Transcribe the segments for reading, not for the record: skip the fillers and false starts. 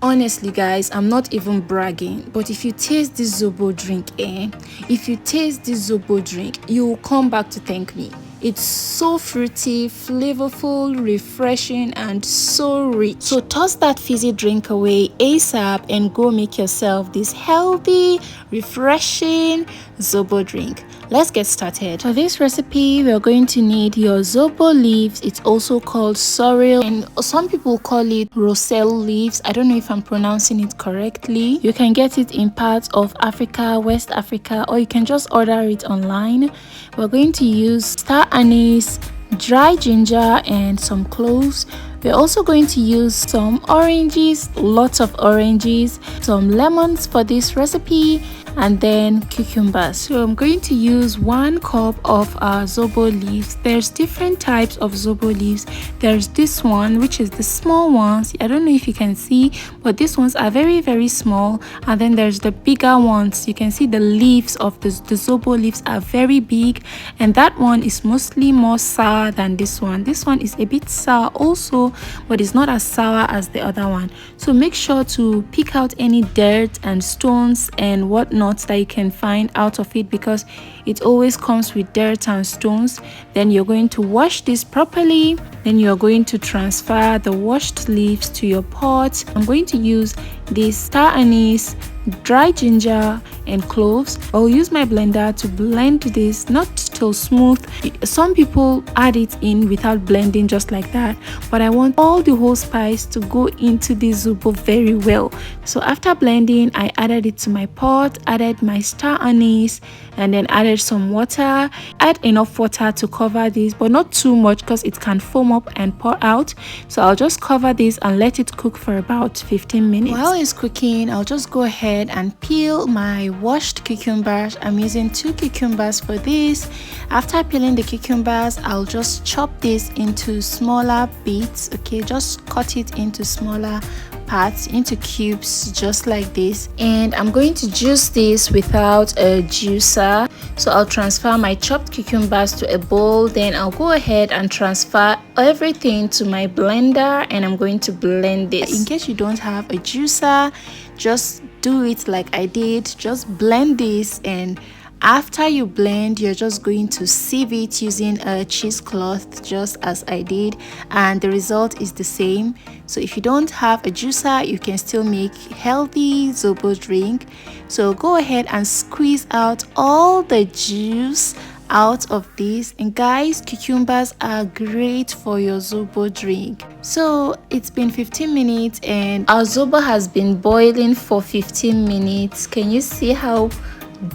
Honestly guys, I'm not even bragging, but if you taste this Zobo drink, if you taste this Zobo drink, you will come back to thank me. It's so fruity, flavorful, refreshing, and so rich. So toss that fizzy drink away ASAP and go make yourself this healthy, refreshing Zobo drink. Let's get started. For this recipe, we're going to need your Zobo leaves. It's also called sorrel, and some people call it roselle leaves. I don't know if I'm pronouncing it correctly. You can get it in parts of Africa, West Africa, or you can just order it online. We're going to use star anise, dry ginger, and some cloves. We're also going to use some oranges, lots of oranges, some lemons for this recipe, and then cucumbers. So I'm going to use 1 cup of our Zobo leaves. There's different types of Zobo leaves. There's this one, which is the small ones. I don't know if you can see, but these ones are very, very small. And then there's the bigger ones. You can see the leaves of the Zobo leaves are very big, and that one is mostly more sour than this one. This one is a bit sour also, but it's not as sour as the other one. So make sure to pick out any dirt and stones and whatnot that you can find out of it, because it always comes with dirt and stones. Then you're going to wash this properly. Then you're going to transfer the washed leaves to your pot. I'm going to use this star anise, dry ginger, and cloves. I'll use my blender to blend this, not till smooth. Some people add it in without blending, just like that, but I want all the whole spice to go into this Zobo very well. So after blending, I added it to my pot, added my star anise, and then added some water. Add enough water to cover this, but not too much because it can foam up and pour out. So I'll just cover this and let it cook for about 15 minutes. While it's cooking, I'll just go ahead and peel my washed cucumbers. I'm using 2 cucumbers for this. After peeling the cucumbers, I'll just chop this into smaller bits. Okay, just cut it into smaller parts, into cubes, just like this. And I'm going to juice this without a juicer. So I'll transfer my chopped cucumbers to a bowl. Then I'll go ahead and transfer everything to my blender, and I'm going to blend this. In case you don't have a juicer, just do it like I did. Just blend this, and after you blend, you're just going to sieve it using a cheesecloth, just as I did, and the result is the same. So if you don't have a juicer, you can still make healthy Zobo drink. So go ahead and squeeze out all the juice out of this. And guys, cucumbers are great for your Zobo drink. So it's been 15 minutes and our Zobo has been boiling for 15 minutes. Can you see how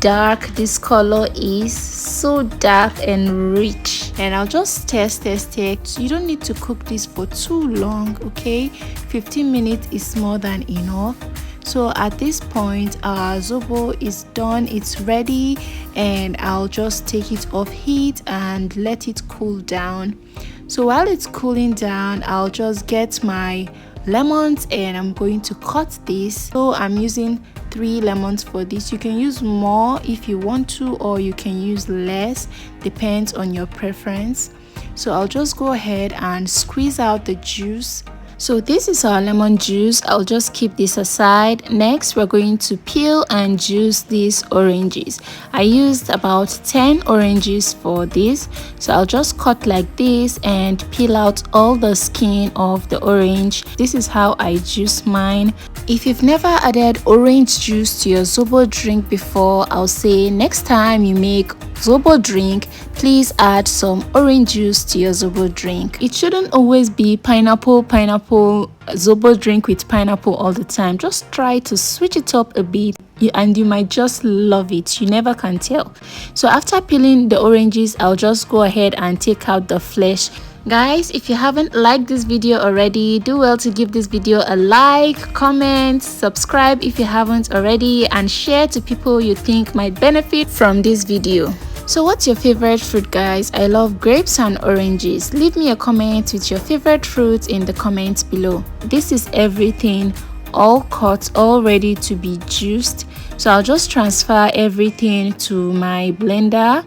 dark this color is? So dark and rich. And I'll just test it. You don't need to cook this for too long, okay? 15 minutes is more than enough. So at this point, our Zobo is done, it's ready, and I'll just take it off heat and let it cool down. So while it's cooling down, I'll just get my lemons and I'm going to cut this. So I'm using 3 lemons for this. You can use more if you want to, or you can use less, depends on your preference. So I'll just go ahead and squeeze out the juice. So this is our lemon juice. I'll just keep this aside. Next, we're going to peel and juice these oranges. I used about 10 oranges for this. So I'll just cut like this and peel out all the skin of the orange. This is how I juice mine. If you've never added orange juice to your Zobo drink before, I'll say next time you make Zobo drink, please add some orange juice to your Zobo drink. It shouldn't always be pineapple Zobo drink with pineapple all the time. Just try to switch it up a bit and you might just love it. You never can tell. So after peeling the oranges, I'll just go ahead and take out the flesh. Guys, if you haven't liked this video already, do well to give this video a like, comment, subscribe if you haven't already, and share to people you think might benefit from this video. So what's your favorite fruit, guys? I love grapes and oranges. Leave me a comment with your favorite fruits in the comments below. This is everything all cut, all ready to be juiced. So I'll just transfer everything to my blender.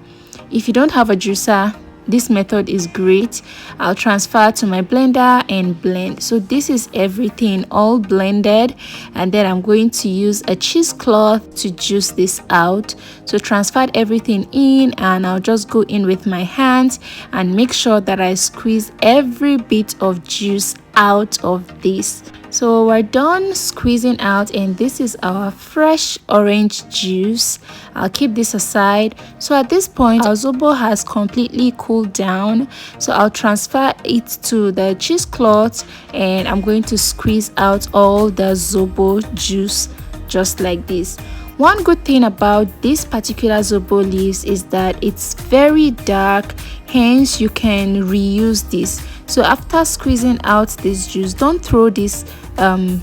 If you don't have a juicer, this method is great. I'll transfer to my blender and blend. So this is everything all blended, and then I'm going to use a cheesecloth to juice this out. So transferred everything in, and I'll just go in with my hands and make sure that I squeeze every bit of juice out of this. So we're done squeezing out, and this is our fresh orange juice. I'll keep this aside. So at this point, our Zobo has completely cooled down, so I'll transfer it to the cheesecloth, and I'm going to squeeze out all the Zobo juice just like this. One good thing about this particular Zobo leaves is that it's very dark, hence you can reuse this. So after squeezing out this juice, don't throw this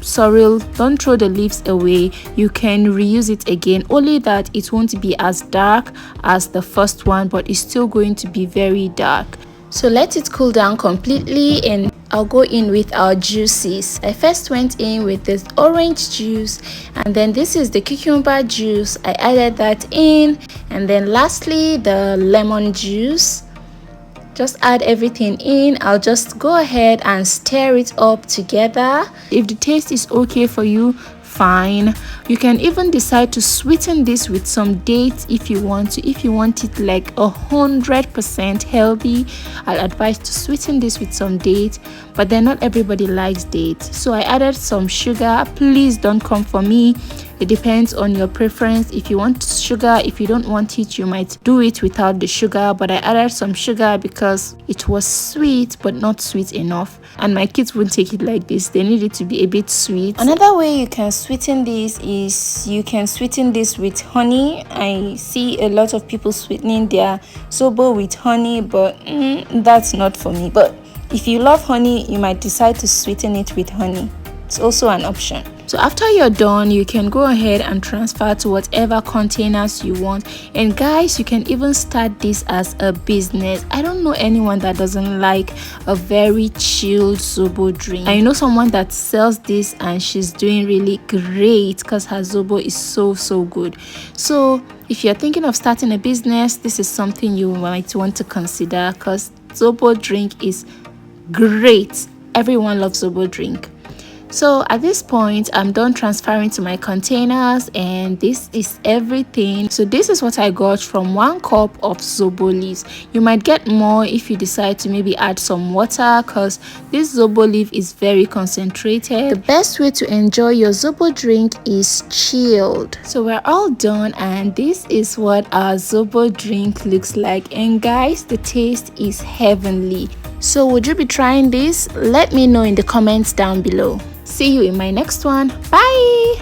sorrel, don't throw the leaves away. You can reuse it again, only that it won't be as dark as the first one, but it's still going to be very dark. So let it cool down completely, and I'll go in with our juices. I first went in with this orange juice, and then this is the cucumber juice. I added that in, and then lastly the lemon juice. Just add everything in. I'll just go ahead and stir it up together. If the taste is okay for you, fine. You can even decide to sweeten this with some dates if you want to. If you want it like 100% healthy, I'll advise to sweeten this with some dates, but then not everybody likes dates, so I added some sugar. Please don't come for me. It depends on your preference. If you want sugar, if you don't want it, you might do it without the sugar, but I added some sugar because it was sweet but not sweet enough, and my kids won't take it like this. They need it to be a bit sweet. Another way you can sweeten this is you can sweeten this with honey. I see a lot of people sweetening their Zobo with honey, but that's not for me. But if you love honey, you might decide to sweeten it with honey. It's also an option. So after you're done, you can go ahead and transfer to whatever containers you want. And guys, you can even start this as a business. I don't know anyone that doesn't like a very chilled Zobo drink. I know someone that sells this and she's doing really great because her Zobo is so good. So if you're thinking of starting a business, this is something you might want to consider, because Zobo drink is great. Everyone loves Zobo drink. So at this point, I'm done transferring to my containers, and this is everything. So this is what I got from 1 cup of Zobo leaves. You might get more if you decide to maybe add some water, because this Zobo leaf is very concentrated. The best way to enjoy your Zobo drink is chilled. So we're all done, and this is what our Zobo drink looks like. And guys, the taste is heavenly. So would you be trying this? Let me know in the comments down below. See you in my next one. Bye.